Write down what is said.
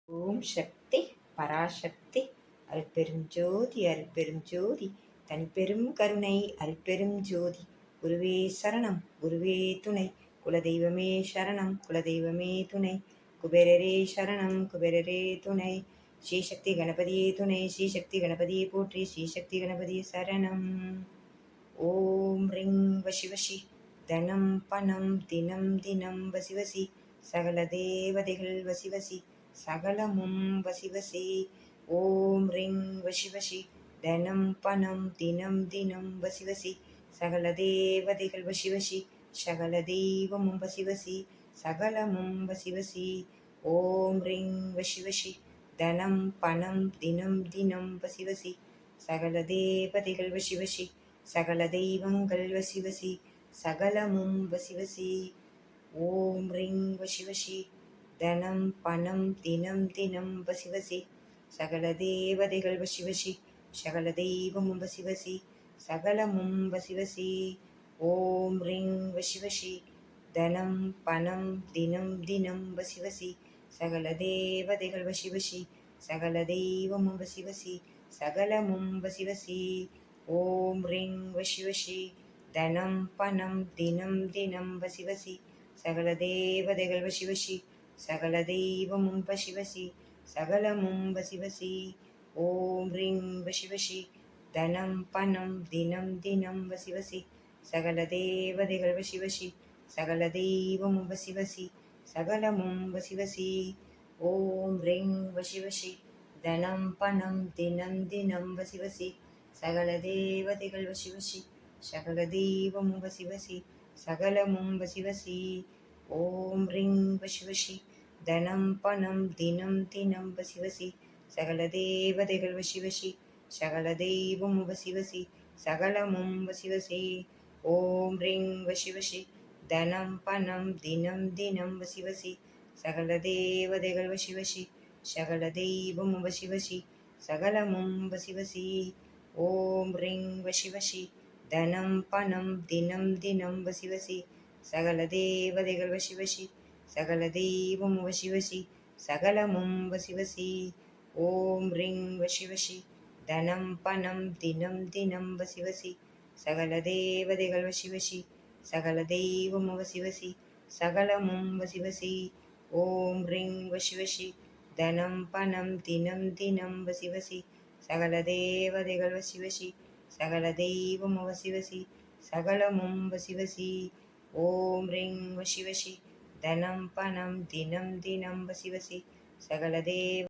ஓம் சக்தி பராசக்தி அருட்பெருஞ்சோதி அருட்பெருஞ்சோதி தனிப்பெரும் கருணை அருட்பெரும் ஜோதி குருவே சரணம் குருவே துணை குலதெய்வமே சரணம் குலதெய்வமே துணை குபேரரே சரணம் குபேரரே துணை ஸ்ரீசக்தி கணபதியே துணை ஸ்ரீசக்தி கணபதியே போற்றி ஸ்ரீசக்தி கணபதியே சரணம். ஓம் ரிங் வசி வசி தனம் பணம் தினம் தினம் வசி வசி சகல தேவதைகள் வசி வசி சகலமும் வசி வசி. ஓம் ரிங் வசி வசி தனம் பணம் தினம் தினம் வசி வசி சகல தேவதைகள் வசி வசி சகல தெய்வமும் வசி வசி சகலமும் வசி வசி. ஓம் ரிங் வசி வசி தனம் பணம் தினம் தினம் வசி வசி சகல தேவதைகள் வசி வசி சகல தெய்வங்கள் வசி வசி சகலமும் வசி வசி. ஓம் ரிங் வசி வசி தனம் பணம் தினம் தினம் வசி வசி சகல தேவதைகள் வசி வசி சகல தெய்வமும் வசி வசி சகலமும் வசி வசி. ஓம் ரிங் வசி வசி தனம் பணம் தினம் தினம் வசி வசி சகல தேவதைகள் வசி வசி சகல தெய்வமும் வசி வசி சகலமும் வசி வசி. ஓம் ரிங் வசி வசி தனம் பணம் தினம் தினம் வசி வசி சகல தேவதைகள் வசி வசி சகல தெய்வமும் வசி வசி சகலமும் வசி வசி. ஓம் ரிங் வசி வசி தனம் பணம் தினம் தினம் வசி வசி சகல தேவதைகள் வசி வசி சகல தெய்வமும் வசி வசி சகலமும் வசி வசி. ஓம் ரிங் வசி வசி தனம் பணம் தினம் தினம் வசி வசி சகல தேவதைகள் வசி வசி சகல தெய்வமும் வசி வசி சகலமும் வசி வசி. ஓம் ரிங் வசி வசி தனம் பணம் தினம் தினம் வசி வசி சகல தேவதைகள் வசி வசி சகல தெய்வமும் வசி வசி சகலமும் வசி வசி. ஓம் ரிங் வசி வசி தனம் பணம் தினம் தினம் வசி வசி சகல தேவதைகள் வசி வசி சகல தெய்வமும் வசி வசி சகலமும் வசி வசி. ஓம் ரிங் வசி வசி தனம் பணம் தினம் தினம் வசி வசி சகல தேவதைகள் வசி வசி சகல தெய்வமும் வசி வசி சகலமும் வசி வசி. ஓம் ரிங் வசி வசி தனம் பணம் தினம் தினம் வசி வசி சகல தேவதைகள் வசி வசி சகல தெய்வமும் வசி வசி சகலமும் வசி வசி. ஓம் ரிங் வசி வசி தனம் பணம் தினம் தினம் வசி வசி சகல தேவதைகள் வசி வசி சகல தெய்வமும் வசி வசி சகலமும் வசி வசி. ஓம் ரிங் வசி வசி தனம் பணம் தினம் தினம் வசி வசி சகல தேவ